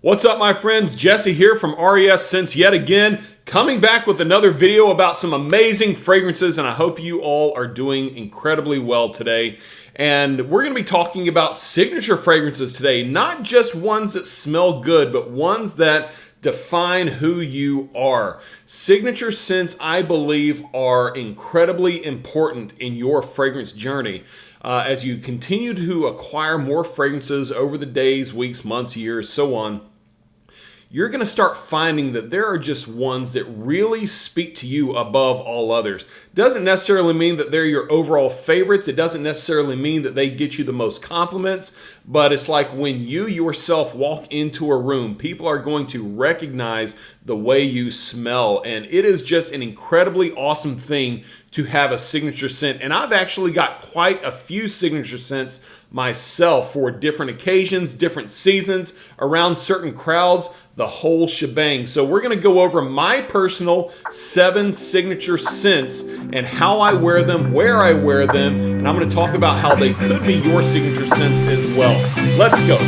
What's up, my friends? Jesse here from REF Scents yet again, coming back with another video about some amazing fragrances, and I hope you all are doing incredibly well today. And we're going to be talking about signature fragrances today, not just ones that smell good, but ones that define who you are. Signature scents, I believe, are incredibly important in your fragrance journey. As you continue to acquire more fragrances over the days, weeks, months, years, so on, you're going to start finding that there are just ones that really speak to you above all others. Doesn't necessarily mean that they're your overall favorites. It doesn't necessarily mean that they get you the most compliments, but it's like when you yourself walk into a room, people are going to recognize the way you smell, and it is just an incredibly awesome thing to have a signature scent. And I've actually got quite a few signature scents myself for different occasions, different seasons, around certain crowds, the whole shebang. So we're going to go over my personal 7 signature scents and how I wear them, where I wear them, and I'm going to talk about how they could be your signature scents as well. Let's go.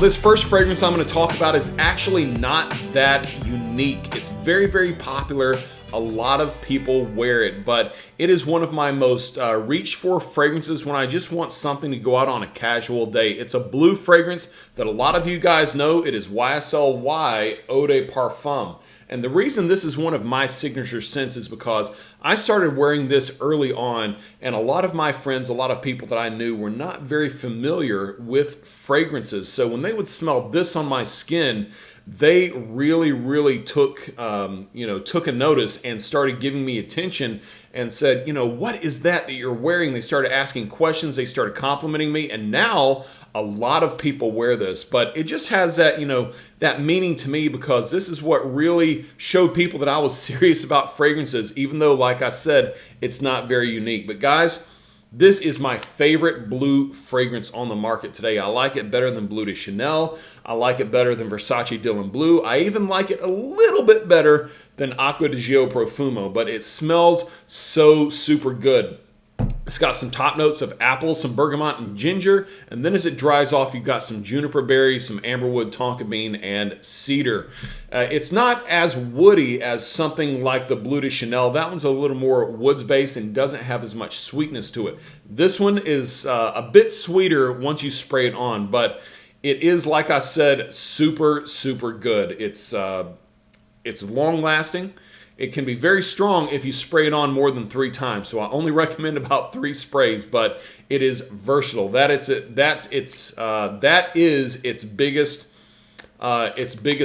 This first fragrance I'm going to talk about is actually not that unique. It's very, very popular. A lot of people wear it, but it is one of my most reached for fragrances when I just want something to go out on a casual day. It's a blue fragrance that a lot of you guys know. It is YSL Eau de Parfum. And the reason this is one of my signature scents is because I started wearing this early on, and a lot of my friends, a lot of people that I knew were not very familiar with fragrances. So when they would smell this on my skin, they really took a notice and started giving me attention and said, what is that you're wearing? They started asking questions. They started complimenting me. And now a lot of people wear this, but it just has that, that meaning to me, because this is what really showed people that I was serious about fragrances, even though, like I said, it's not very unique. But guys, this is my favorite blue fragrance on the market today. I like it better than Bleu de Chanel. I like it better than Versace Dylan Blue. I even like it a little bit better than Acqua di Gio Profumo, but it smells so super good. It's got some top notes of apple, some bergamot, and ginger. And then as it dries off, you've got some juniper berries, some amberwood, tonka bean, and cedar. It's not as woody as something like the Bleu de Chanel. That one's a little more woods-based and doesn't have as much sweetness to it. This one is a bit sweeter once you spray it on, but it is, like I said, super good. It's long-lasting. It can be very strong if you spray it on more than 3 times. So I only recommend about 3 sprays, but it is versatile. That is its biggest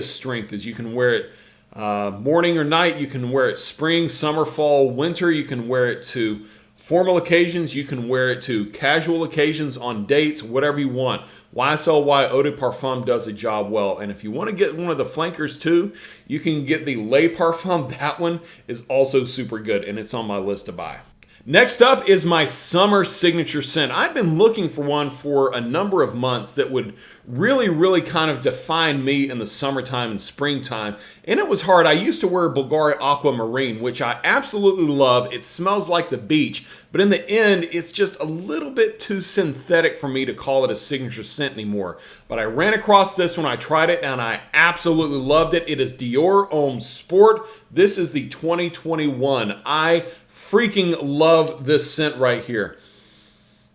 strength. Is you can wear it morning or night. You can wear it spring, summer, fall, winter. You can wear it to formal occasions. You can wear it to casual occasions, on dates, whatever you want. YSL Eau de Parfum does the job well. And if you want to get one of the flankers too, you can get the Le Parfum. That one is also super good, and it's on my list to buy. Next up is my summer signature scent. I've been looking for one for a number of months that would really kind of define me in the summertime and springtime. And it was hard. I used to wear Bulgari Aquamarine, which I absolutely love. It smells like the beach, but in the end, it's just a little bit too synthetic for me to call it a signature scent anymore. But I ran across this when I tried it, and I absolutely loved it. It is Dior Homme Sport. This is the 2021. I freaking love this scent right here.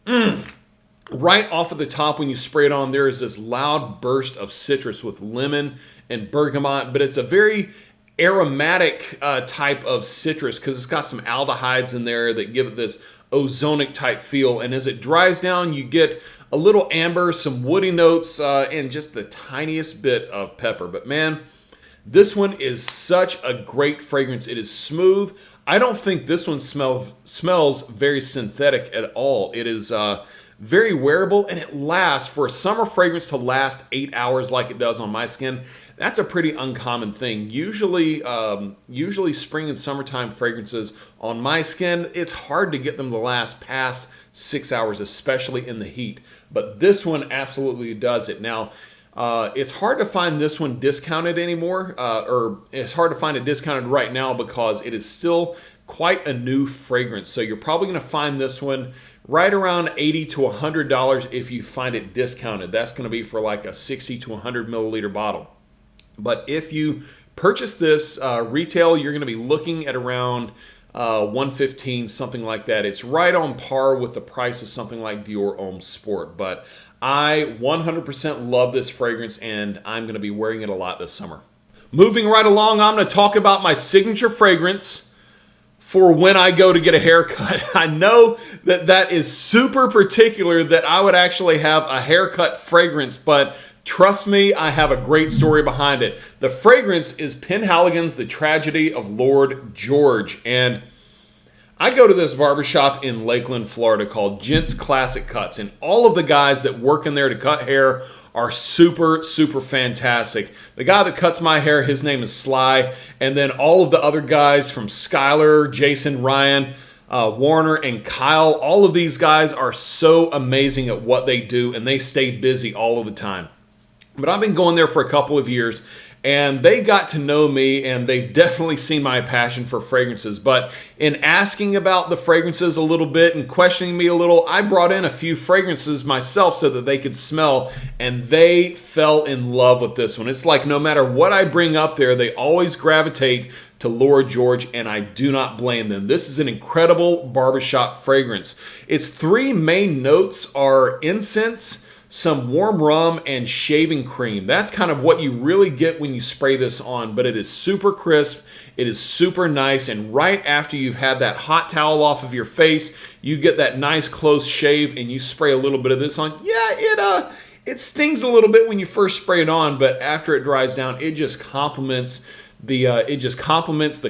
Right off of the top, when you spray it on, there is this loud burst of citrus with lemon and bergamot, but it's a very aromatic type of citrus because it's got some aldehydes in there that give it this ozonic type feel. And as it dries down, you get a little amber, some woody notes, and just the tiniest bit of pepper. But man, this one is such a great fragrance. It is smooth. I don't think this one smells very synthetic at all. It is very wearable, and it lasts. For a summer fragrance to last 8 hours like it does on my skin, that's a pretty uncommon thing. Usually spring and summertime fragrances on my skin, it's hard to get them to last past 6 hours, especially in the heat. But this one absolutely does it. Now, It's hard to find this one discounted anymore, or it's hard to find it discounted right now because it is still quite a new fragrance. So you're probably going to find this one right around $80 to $100 if you find it discounted. That's going to be for like a 60 to 100 milliliter bottle. But if you purchase this retail, you're going to be looking at around $115, something like that. It's right on par with the price of something like Dior Homme Sport. But I 100% love this fragrance, and I'm going to be wearing it a lot this summer. Moving right along, I'm going to talk about my signature fragrance for when I go to get a haircut. I know that that is super particular that I would actually have a haircut fragrance, but trust me, I have a great story behind it. The fragrance is Penhaligon's The Tragedy of Lord George. And I go to this barbershop in Lakeland, Florida called Gents Classic Cuts. And all of the guys that work in there to cut hair are super, super fantastic. The guy that cuts my hair, his name is Sly. And then all of the other guys from Skylar, Jason, Ryan, Warner, and Kyle, all of these guys are so amazing at what they do. And they stay busy all of the time. But I've been going there for a couple of years, and they got to know me, and they've definitely seen my passion for fragrances. But in asking about the fragrances a little bit and questioning me a little, I brought in a few fragrances myself so that they could smell, and they fell in love with this one. It's like no matter what I bring up there, they always gravitate to Lord George, and I do not blame them. This is an incredible barbershop fragrance. Its three main notes are incense, some warm rum, and shaving cream. That's kind of what you really get when you spray this on, but it is super crisp, it is super nice, and right after you've had that hot towel off of your face, you get that nice close shave and you spray a little bit of this on. Yeah, it stings a little bit when you first spray it on, but after it dries down, it just complements the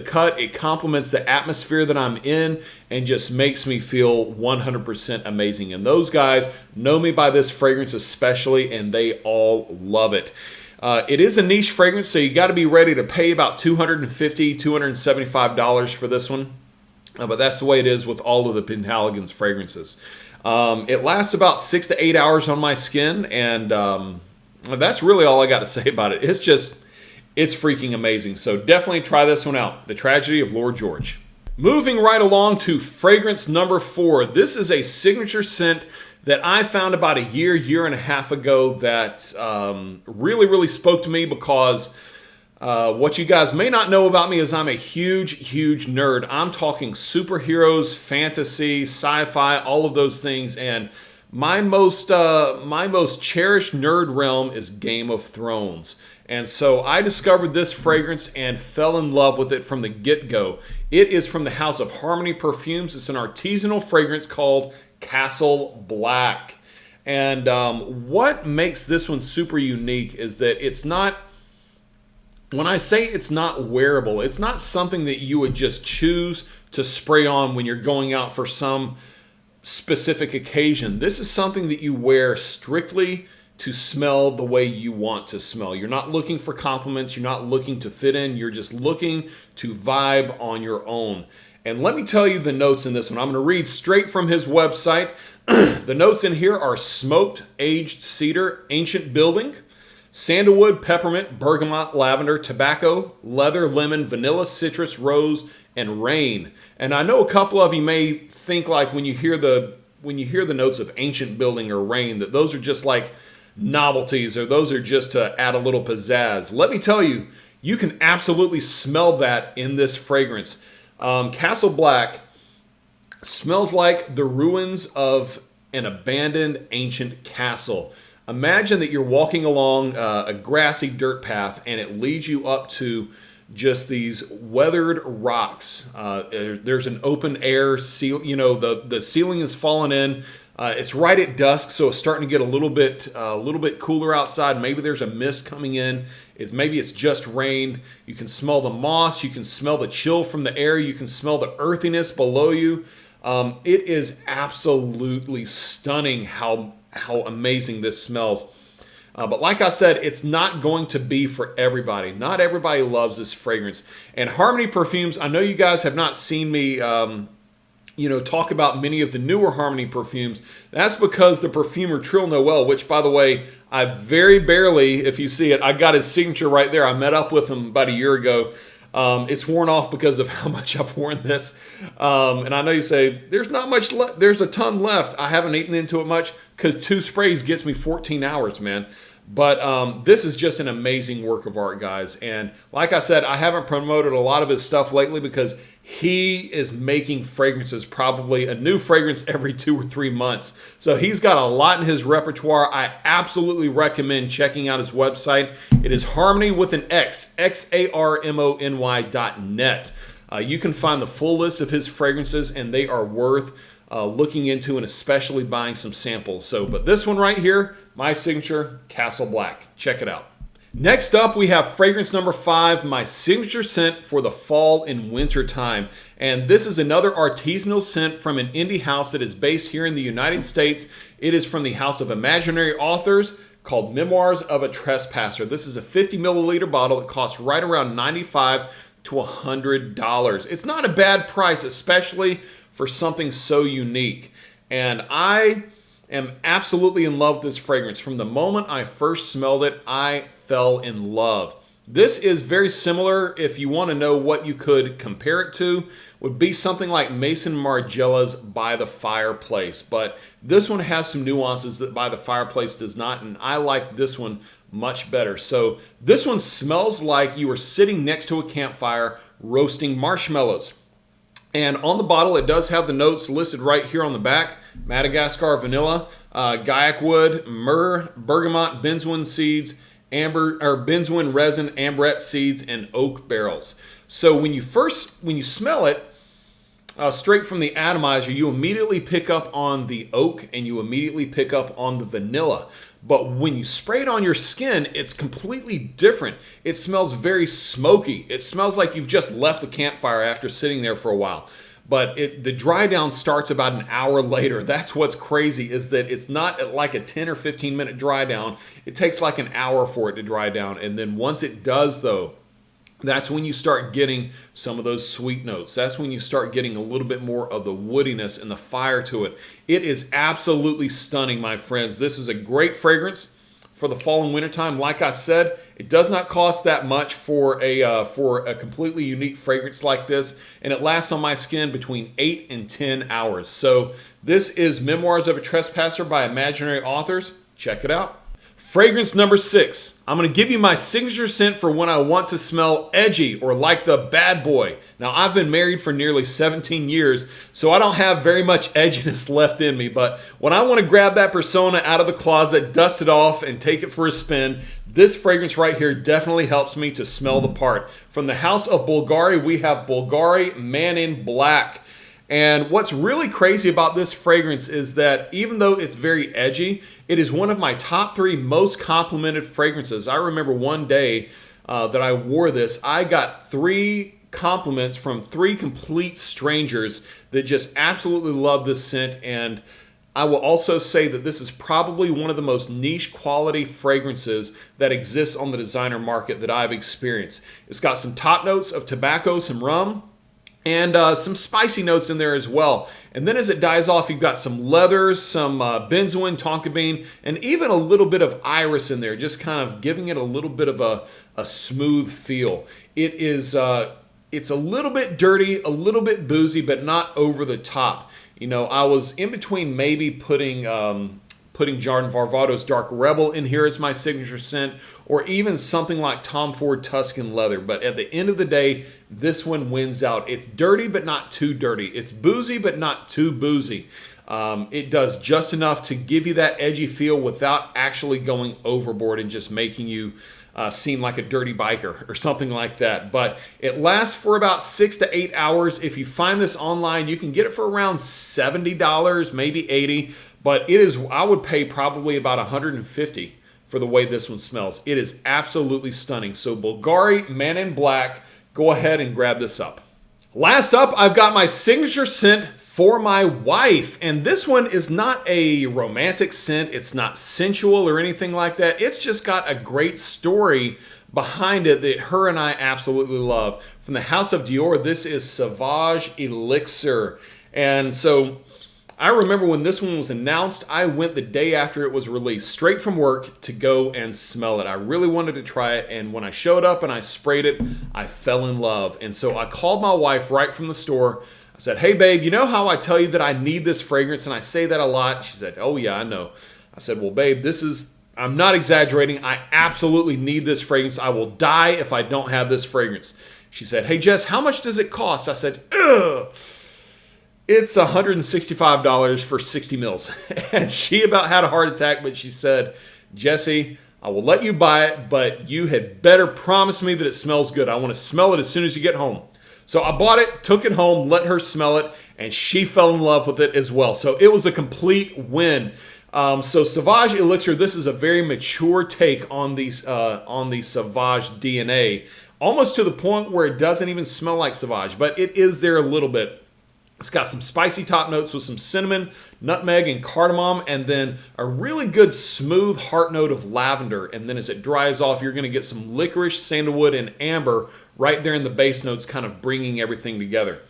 cut, it complements the atmosphere that I'm in, and just makes me feel 100% amazing. And those guys know me by this fragrance especially, and they all love it. It is a niche fragrance, so you got to be ready to pay about $250, $275 for this one. But that's the way it is with all of the Penhaligon's fragrances. It lasts about 6 to 8 hours on my skin, and that's really all I got to say about it. It's freaking amazing. So definitely try this one out. The Tragedy of Lord George. Moving right along to fragrance number 4. This is a signature scent that I found about a year and a half ago that really, really spoke to me because what you guys may not know about me is I'm a huge nerd. I'm talking superheroes, fantasy, sci-fi, all of those things. And my most cherished nerd realm is Game of Thrones. And so I discovered this fragrance and fell in love with it from the get-go. It is from the house of Harmony Perfumes. It's an artisanal fragrance called Castle Black. And what makes this one super unique is that it's not, when I say it's not wearable, it's not something that you would just choose to spray on when you're going out for some specific occasion. This is something that you wear strictly to smell the way you want to smell. You're not looking for compliments. You're not looking to fit in. You're just looking to vibe on your own. And let me tell you the notes in this one. I'm going to read straight from his website. The notes in here are smoked, aged cedar, ancient building, sandalwood, peppermint, bergamot, lavender, tobacco, leather, lemon, vanilla, citrus, rose, and rain. And I know a couple of you may think like when you hear the notes of ancient building or rain, that those are just like novelties, or those are just to add a little pizzazz. Let me tell you, you can absolutely smell that in this fragrance. Castle Black smells like the ruins of an abandoned ancient castle. Imagine that you're walking along a grassy dirt path and it leads you up to just these weathered rocks. There's an open air seal, the ceiling is fallen in. It's right at dusk, so it's starting to get a little bit cooler outside. Maybe there's a mist coming in. Maybe it's just rained. You can smell the moss. You can smell the chill from the air. You can smell the earthiness below you. It is absolutely stunning how amazing this smells. But like I said, it's not going to be for everybody. Not everybody loves this fragrance. And Harmony Perfumes, I know you guys have not seen me talk about many of the newer Harmony perfumes, that's because the perfumer Trill Noel, which by the way, I very barely, if you see it, I got his signature right there. I met up with him about a year ago. It's worn off because of how much I've worn this. And I know you say, there's not much left. There's a ton left. I haven't eaten into it much because 2 sprays gets me 14 hours, man. But this is just an amazing work of art, guys. And like I said, I haven't promoted a lot of his stuff lately because he is making fragrances, probably a new fragrance every 2 or 3 months. So he's got a lot in his repertoire. I absolutely recommend checking out his website. It is Harmony with an X, XARMONY.net. You can find the full list of his fragrances, and they are worth looking into and especially buying some samples. But this one right here, my signature, Castle Black. Check it out. Next up, we have fragrance number 5, my signature scent for the fall and winter time. And this is another artisanal scent from an indie house that is based here in the United States. It is from the House of Imaginary Authors called Memoirs of a Trespasser. This is a 50 milliliter bottle. It costs right around $95 to $100. It's not a bad price, especially for something so unique. And I am absolutely in love with this fragrance. From the moment I first smelled it, I fell in love. This is very similar, if you want to know what you could compare it to, would be something like Maison Margiela's By the Fireplace. But this one has some nuances that By the Fireplace does not, and I like this one much better. So this one smells like you are sitting next to a campfire roasting marshmallows. And on the bottle, it does have the notes listed right here on the back. Madagascar vanilla, Gaiac wood, myrrh, bergamot, benzoin seeds, benzoin resin, amberette seeds, and oak barrels. So when you smell it, straight from the atomizer, you immediately pick up on the oak and you immediately pick up on the vanilla. But when you spray it on your skin, it's completely different. It smells very smoky. It smells like you've just left the campfire after sitting there for a while. But the dry down starts about an hour later. That's what's crazy, is that it's not like a 10 or 15 minute dry down. It takes like an hour for it to dry down. And then once it does, though, that's when you start getting some of those sweet notes. That's when you start getting a little bit more of the woodiness and the fire to it. It is absolutely stunning, my friends. This is a great fragrance for the fall and winter time. Like I said, it does not cost that much for a completely unique fragrance like this, and it lasts on my skin between 8 and 10 hours. So this is Memoirs of a Trespasser by Imaginary Authors. Check it out. Fragrance number 6. I'm going to give you my signature scent for when I want to smell edgy or like the bad boy. Now, I've been married for nearly 17 years, so I don't have very much edginess left in me. But when I want to grab that persona out of the closet, dust it off, and take it for a spin, this fragrance right here definitely helps me to smell the part. From the House of Bulgari, we have Bulgari Man in Black. And what's really crazy about this fragrance is that even though it's very edgy, it is one of my top 3 most complimented fragrances. I remember one day that I wore this, I got 3 compliments from 3 complete strangers that just absolutely love this scent. And I will also say that this is probably one of the most niche quality fragrances that exists on the designer market that I've experienced. It's got some top notes of tobacco, some rum, and some spicy notes in there as well. And then as it dies off, you've got some leathers, some benzoin, tonka bean, and even a little bit of iris in there, just kind of giving it a little bit of a smooth feel. It is, it's a little bit dirty, a little bit boozy, but not over the top. You know, I was in between maybe putting Jardin Varvatos Dark Rebel in here as my signature scent, or even something like Tom Ford Tuscan Leather. But at the end of the day, this one wins out. It's dirty, but not too dirty. It's boozy, but not too boozy. It does just enough to give you that edgy feel without actually going overboard and just making you seem like a dirty biker or something like that. But it lasts for about 6 to 8 hours. If you find this online, you can get it for around $70, maybe $80. But it is, I would pay probably about $150 for the way this one smells. It is absolutely stunning. So Bulgari Man in Black, go ahead and grab this up. Last up, I've got my signature scent for my wife. And this one is not a romantic scent. It's not sensual or anything like that. It's just got a great story behind it that her and I absolutely love. From the House of Dior, this is Sauvage Elixir. And so I remember when this one was announced, I went the day after it was released, straight from work to go and smell it. I really wanted to try it, and when I showed up and I sprayed it, I fell in love. And so I called my wife right from the store. I said, hey babe, you know how I tell you that I need this fragrance, and I say that a lot? She said, oh yeah, I know. I said, well babe, I'm not exaggerating. I absolutely need this fragrance. I will die if I don't have this fragrance. She said, hey Jess, how much does it cost? I said, ugh. It's $165 for 60 mils. And she about had a heart attack, but she said, Jesse, I will let you buy it, but you had better promise me that it smells good. I want to smell it as soon as you get home. So I bought it, took it home, let her smell it, and she fell in love with it as well. So it was a complete win. So Sauvage Elixir, this is a very mature take on the Sauvage DNA, almost to the point where it doesn't even smell like Sauvage, but it is there a little bit. It's got some spicy top notes with some cinnamon, nutmeg, and cardamom, and then a really good smooth heart note of lavender. And then as it dries off, you're going to get some licorice, sandalwood, and amber right there in the base notes, kind of bringing everything together.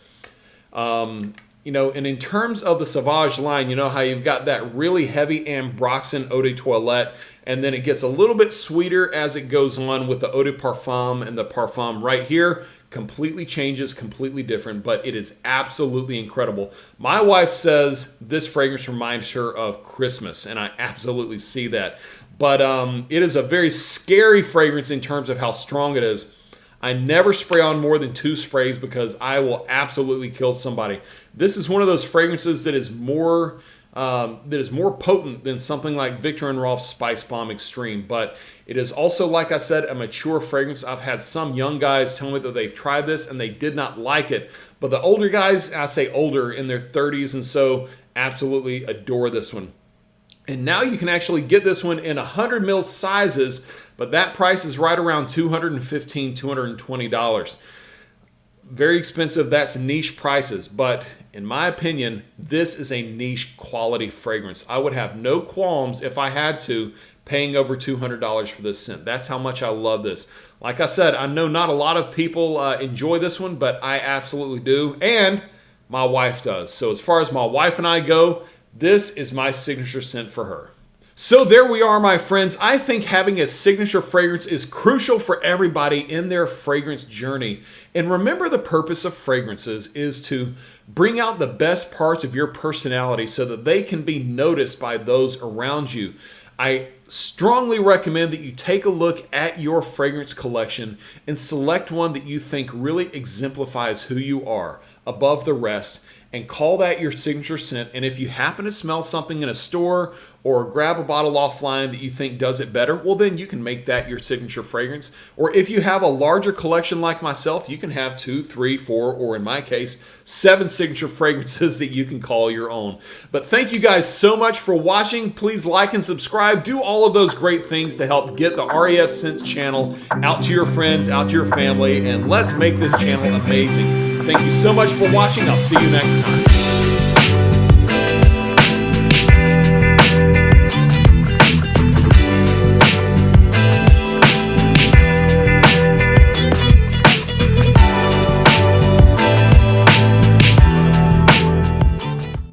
And in terms of the Sauvage line, you know how you've got that really heavy ambroxan eau de toilette, and then it gets a little bit sweeter as it goes on with the eau de parfum, and the parfum right here completely changes, completely different, but it is absolutely incredible. My wife says this fragrance reminds her of Christmas, and I absolutely see that. But it is a very scary fragrance in terms of how strong it is. I never spray on more than 2 sprays because I will absolutely kill somebody. This is one of those fragrances that is more potent than something like Viktor & Rolf's Spice Bomb Extreme, but it is also, like I said, a mature fragrance. I've had some young guys tell me that they've tried this and they did not like it, but the older guys, I say older, in their 30s and so, absolutely adore this one. And now you can actually get this one in 100 ml sizes, but that price is right around $215, $220. Very expensive. That's niche prices, but in my opinion, this is a niche quality fragrance. I would have no qualms if I had to paying over $200 for this scent. That's how much I love this. Like I said, I know not a lot of people enjoy this one, but I absolutely do, and my wife does. So as far as my wife and I go, this is my signature scent for her. So there we are, my friends. I think having a signature fragrance is crucial for everybody in their fragrance journey. And remember, the purpose of fragrances is to bring out the best parts of your personality so that they can be noticed by those around you. I strongly recommend that you take a look at your fragrance collection and select one that you think really exemplifies who you are above the rest, and call that your signature scent. And if you happen to smell something in a store or grab a bottle offline that you think does it better, well then you can make that your signature fragrance. Or if you have a larger collection like myself, you can have 2, 3, 4, or in my case, 7 signature fragrances that you can call your own. But thank you guys so much for watching. Please like and subscribe. Do all of those great things to help get the REF Scents channel out to your friends, out to your family, and let's make this channel amazing. Thank you so much for watching. I'll see you next time.